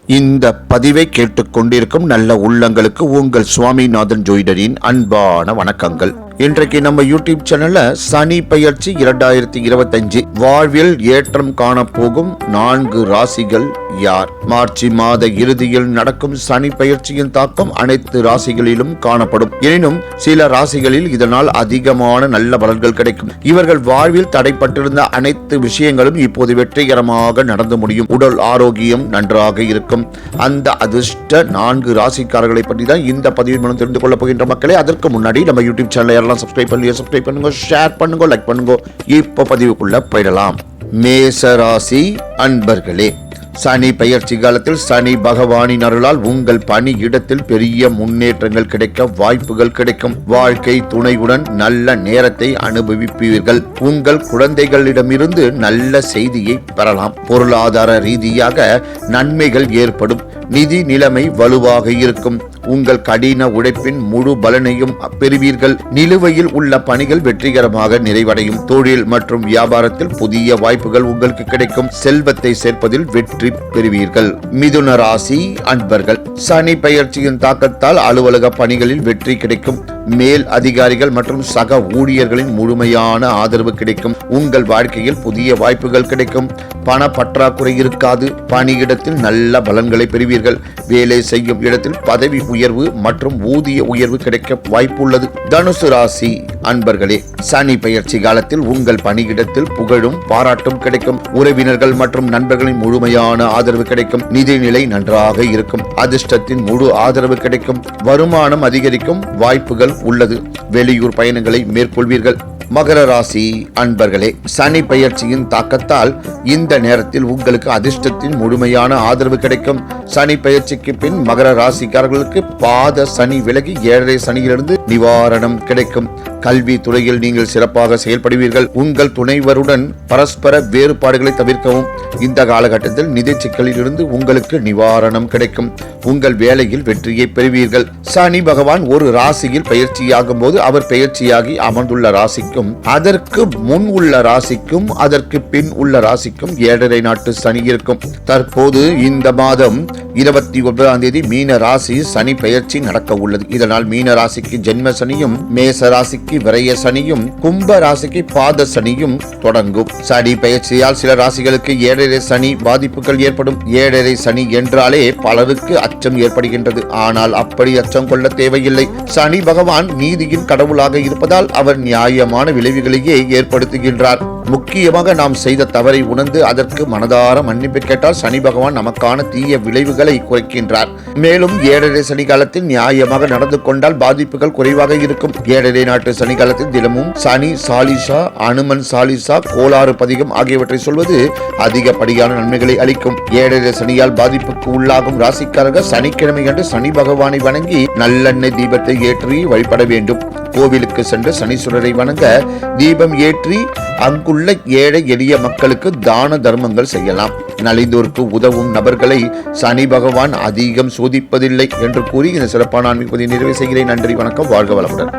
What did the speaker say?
இந்த பதிவை கேட்டுக்கொண்டிருக்கும் நல்ல உள்ளங்களுக்கு உங்கள் சுவாமிநாதன் ஜோதிடரின் அன்பான வணக்கங்கள். இன்றைக்கு நம்ம யூடியூப் சேனல்ல சனி பெயர்ச்சி 2025 வாழ்வில் ஏற்றம் காணப்போகும் 4 ராசிகள் யார்? மார்ச் மாத இறுதியில் நடக்கும் சனி பெயர்ச்சியின் தாக்கம் அனைத்து ராசிகளிலும் காணப்படும். எனினும் சில ராசிகளில் இதனால் அதிகமான நல்ல பலன்கள் கிடைக்கும். இவர்கள் வாழ்வில் தடைப்பட்டிருந்த அனைத்து விஷயங்களும் இப்போது வெற்றிகரமாக நடந்து முடியும். உடல் ஆரோக்கியம் நன்றாக இருக்கும். அந்த அதிர்ஷ்ட 4 ராசிக்காரர்களை பற்றி தான் இந்த பதிவின் மூலம் தெரிந்து கொள்ள போகின்ற மக்களே. அதற்கு முன்னாடி நம்ம யூடியூப் சேனலை சப்ஸ்கிரைப் பண்ணுங்க, ஷேர் பண்ணுங்க, லைக் பண்ணுங்க. இப்ப பதிவுக்குள்ள போயிடலாம். மேச ராசி அன்பர்களே, சனி பெயர்ச்சி காலத்தில் சனி பகவானின் அருளால் உங்கள் பணி இடத்தில் பெரிய முன்னேற்றங்கள் கிடைக்க வாய்ப்புகள் கிடைக்கும். வாழ்க்கை துணையுடன் நல்ல நேரத்தை அனுபவிப்பீர்கள். உங்கள் குழந்தைகளிடமிருந்து நல்ல செய்தியை பெறலாம். பொருளாதார ரீதியாக நன்மைகள் ஏற்படும். நிதி நிலைமை வலுவாக இருக்கும். உங்கள் கடின உழைப்பின் முழு பலனையும் பெறுவீர்கள். நிலுவையில் உள்ள பணிகள் வெற்றிகரமாக நிறைவடையும். தொழில் மற்றும் வியாபாரத்தில் புதிய வாய்ப்புகள் உங்களுக்கு கிடைக்கும். செல்வத்தை சேர்ப்பதில் வெற்றி பெறுவீர்கள். மிதுன ராசி அன்பர்கள், சனி பெயர்ச்சியின் தாக்கத்தால் அலுவலக பணிகளில் வெற்றி கிடைக்கும். மேல் அதிகாரிகள் மற்றும் சக ஊழியர்களின் முழுமையான ஆதரவு கிடைக்கும். உங்கள் வாழ்க்கையில் புதிய வாய்ப்புகள் கிடைக்கும். பண பற்றாக்குறை இருக்காது. பணியிடத்தில் நல்ல பலன்களை பெறுவீர்கள். வேலை செய்யும் இடத்தில் பதவி உயர்வு மற்றும் ஊதிய உயர்வு கிடைக்க வாய்ப்புள்ளது. தனுசு ராசி அன்பர்களே, சனி பெயர்ச்சி காலத்தில் உங்கள் பணியிடத்தில் புகழும் பாராட்டும் கிடைக்கும். உறவினர்கள் மற்றும் நண்பர்களின் முழுமையான ஆதரவு கிடைக்கும். நிதிநிலை நன்றாக இருக்கும். அதிர்ஷ்டத்தின் முழு ஆதரவு கிடைக்கும். வருமானம் அதிகரிக்கும் வாய்ப்புகள் உள்ளது. வெளியூர் பயணங்களை மேற்கொள்வீர்கள். மகர ராசி அன்பர்களே, சனி பெயர்ச்சியின் தாக்கத்தால் இந்த நேரத்தில் உங்களுக்கு அதிர்ஷ்டத்தின் முழுமையான ஆதரவு கிடைக்கும். சனி பெயர்ச்சிக்கு பின் மகர ராசிக்காரர்களுக்கு பாத சனி விலகி 7.5 சனியிலிருந்து நிவாரணம் கிடைக்கும். கல்வி துறையில் நீங்கள் சிறப்பாக செயல்படுவீர்கள். உங்கள் துணைவருடன் பரஸ்பர வேறுபாடுகளை தவிர்க்கவும். இந்த காலகட்டத்தில் நிதி சிக்கலில் இருந்து உங்களுக்கு நிவாரணம் கிடைக்கும். உங்கள் வேலையில் வெற்றியை பெறுவீர்கள். சனி பகவான் ஒரு ராசியில் பெயர்ச்சியாகும் போது அவர் பெயர்ச்சியாகி அமர்ந்துள்ள ராசிக்கும் அதற்கு முன் உள்ள ராசிக்கும் அதற்கு பின் உள்ள ராசிக்கும் 7.5 நாட்டு சனி இருக்கும். தற்போது இந்த மாதம் 29ஆம் தேதி மீன ராசி சனி பெயர்ச்சி நடக்க உள்ளது. இதனால் மீன ராசிக்கு ஜென்ம சனியும், மேச ராசிக்கு விரய சனியும், கும்ப ராசிக்கு பாத சனியும் தொடங்கும். சனி பெயர்ச்சியால் சில ராசிகளுக்கு 7.5 சனி பாதிப்புகள் ஏற்படும். 7.5 சனி என்றாலே பலருக்கு அச்சம் ஏற்படுகின்றது. ஆனால் அப்படி அச்சம் கொள்ள தேவையில்லை. சனி பகவான் நீதியின் கடவுளாக இருப்பதால் அவர் நியாயமான விளைவுகளையே ஏற்படுத்துகின்றார். முக்கியமாக நாம் செய்த தவறை உணர்ந்து அதற்கு மனதார மன்னிப்பு கேட்டால் சனி பகவான் நமக்கான தீய விளைவுகளை குறைக்கின்றார். மேலும் 7.5 சனி காலத்தில் நியாயமாக நடந்து கொண்டால் பாதிப்புகள் குறைவாக இருக்கும். 7.5 நாட்டு சனி காலத்தில் தினமும் சனி சாலிசா, அனுமன் சாலிசா, கோளாறு பதிகம் ஆகியவற்றை சொல்வது அதிகப்படியான நன்மைகளை அளிக்கும். 7.5 சனியால் பாதிப்புக்கு உள்ளாகும் ராசிக்காரர்கள் சனிக்கிழமை அன்று சனி பகவானை வணங்கி நல்லெண்ணெய் தீபத்தை ஏற்றி வழிபட வேண்டும். கோவிலுக்கு சென்று சனீஸ்வரரை வணங்க தீபம் ஏற்றி அங்குள்ள ஏழை எளிய மக்களுக்கு தான தர்மங்கள் செய்யலாம். நலிந்தோருக்கு உதவும் நபர்களை சனி பகவான் அதிகம் சோதிப்பதில்லை என்று கூறி இந்த சிறப்பான ஆன்மீக பதிவை நிறைவு செய்கிறேன். நன்றி, வணக்கம், வாழ்க வளமுடன்.